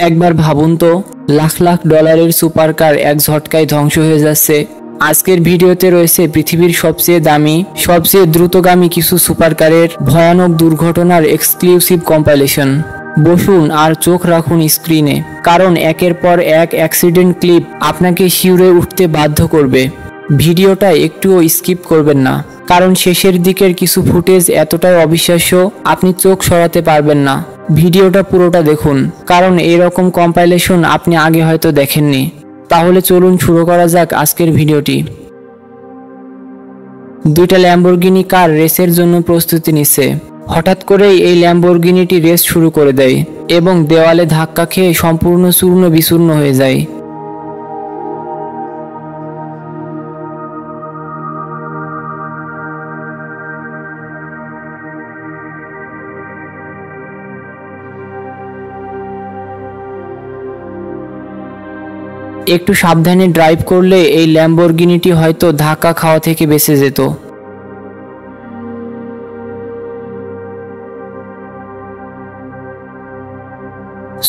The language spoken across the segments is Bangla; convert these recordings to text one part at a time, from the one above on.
একবার ভাবুন তো, লাখ লাখ ডলারের সুপারকার এক ঝটকায় ধ্বংস হয়ে যাচ্ছে। আজকের ভিডিওতে রয়েছে পৃথিবীর সবচেয়ে দামি, সবচেয়ে দ্রুতগামী কিছু সুপারকারের ভয়ানক দুর্ঘটনার এক্সক্লুসিভ কম্পাইলেশন। বসুন আর চোখ রাখুন স্ক্রিনে, কারণ একের পর এক অ্যাক্সিডেন্ট ক্লিপ আপনাকে শিউরে উঠতে বাধ্য করবে। ভিডিওটা একটুও স্কিপ করবেন না, কারণ শেষের দিকের কিছু ফুটেজ এতটাই অবিশ্বাস্য আপনি চোখ সরাতে পারবেন না। ভিডিওটা পুরোটা দেখুন, কারণ এরকম কম্পাইলেশন আপনি আগে হয়তো দেখেননি। তাহলে চলুন শুরু করা যাক আজকের ভিডিওটি। দুইটা ল্যাম্বরগিনি কার রেসের জন্য প্রস্তুতি নিচ্ছে। হঠাৎ করেই এই ল্যাম্বরগিনিটি রেস শুরু করে দেয় এবং দেওয়ালে ধাক্কা খেয়ে সম্পূর্ণ চূর্ণ বিচূর্ণ হয়ে যায়। একটু সাবধানে ড্রাইভ করলে এই ল্যাম্বরগিনিটি হয়তো ধাক্কা খাওয়া থেকে বেঁচে যেত।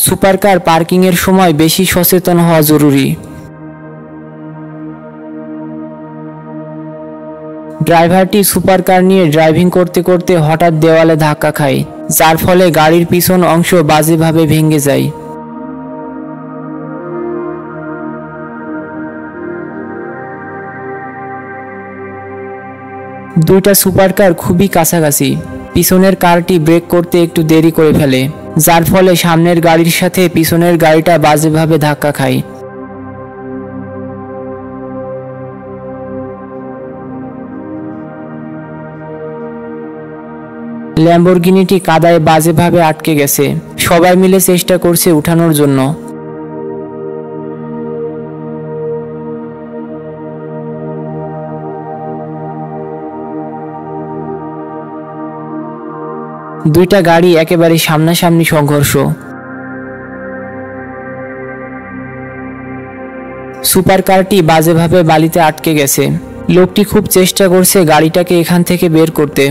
সুপারকার পার্কিংয়ের সময় বেশি সচেতন হওয়া জরুরি। ড্রাইভারটি সুপারকার নিয়ে ড্রাইভিং করতে করতে হঠাৎ দেওয়ালে ধাক্কা খায়, যার ফলে গাড়ির পিছন অংশ বাজেভাবে ভেঙে যায়। দুইটা সুপারকার খুবই কাছাকাছি। পিছনের কারটি ব্রেক করতে একটু দেরি করে ফেলে, যার ফলে সামনের গাড়ির সাথে পিছনের গাড়িটা বাজেভাবে ধাক্কা খায়। ল্যাম্বরগিনিটি কাদায় বাজেভাবে আটকে গেছে। সবাই মিলে চেষ্টা করছে উঠানোর জন্য। দুইটা গাড়ি একেবারে সামনাসামনি সংঘর্ষ। সুপারকারটি বাজেভাবে বালিতে আটকে গেছে। লোকটি খুব চেষ্টা করছে গাড়িটাকে এখান থেকে বের করতে।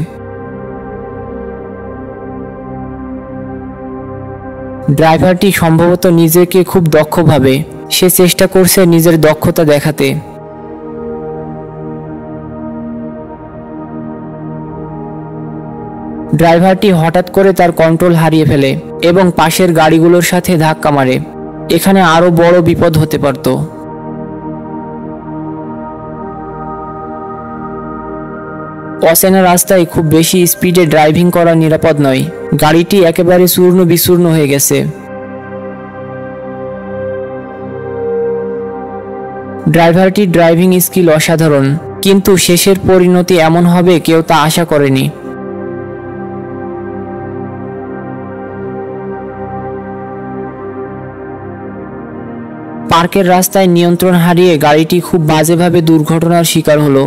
ড্রাইভারটি সম্ভবত নিজেকে খুব দক্ষ ভাবে, সে চেষ্টা করছে নিজের দক্ষতা দেখাতে। ড্রাইভারটি হঠাৎ করে তার কন্ট্রোল হারিয়ে ফেলে এবং পাশের গাড়িগুলোর সাথে ধাক্কা মারে। এখানে আরো বড় বিপদ হতে পারত। অচেনা রাস্তায় খুব বেশি স্পিডে ড্রাইভিং করা নিরাপদ নয়। গাড়িটি একেবারে চূর্ণ বিচূর্ণ হয়ে গেছে। ড্রাইভারটির ড্রাইভিং স্কিল অসাধারণ, কিন্তু শেষের পরিণতি এমন হবে কেউ তা আশা করেনি। পার্কের রাস্তায় নিয়ন্ত্রণ হারিয়ে গাড়িটি খুব বাজেভাবে দুর্ঘটনার শিকার হলো।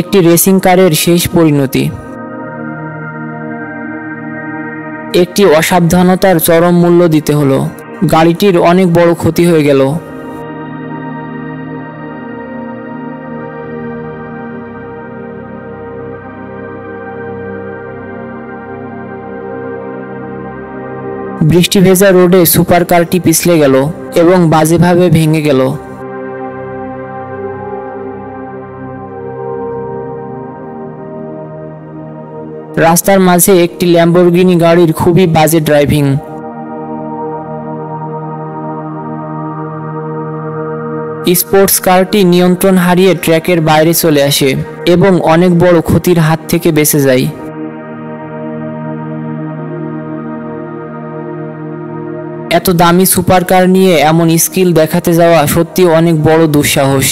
একটি রেসিং কারের শেষ পরিণতি। একটি অসাবধানতার চরম মূল্য দিতে হলো। গাড়িটির অনেক বড় ক্ষতি হয়ে গেল। বৃষ্টি ভেজা রোডে সুপারকারটি পিছলে গেল এবং বাজেভাবে ভেঙে গেল। রাস্তার মাঝে একটি ল্যাম্বরগিনি গাড়ির খুবই বাজে ড্রাইভিং। স্পোর্টস কারটি নিয়ন্ত্রণ হারিয়ে ট্র্যাকের বাইরে চলে আসে এবং অনেক বড় ক্ষতির হাত থেকে বেঁচে যায়। এত দামি সুপারকার নিয়ে এমন স্কিল দেখাতে যাওয়া সত্যি অনেক বড় দুঃসাহস।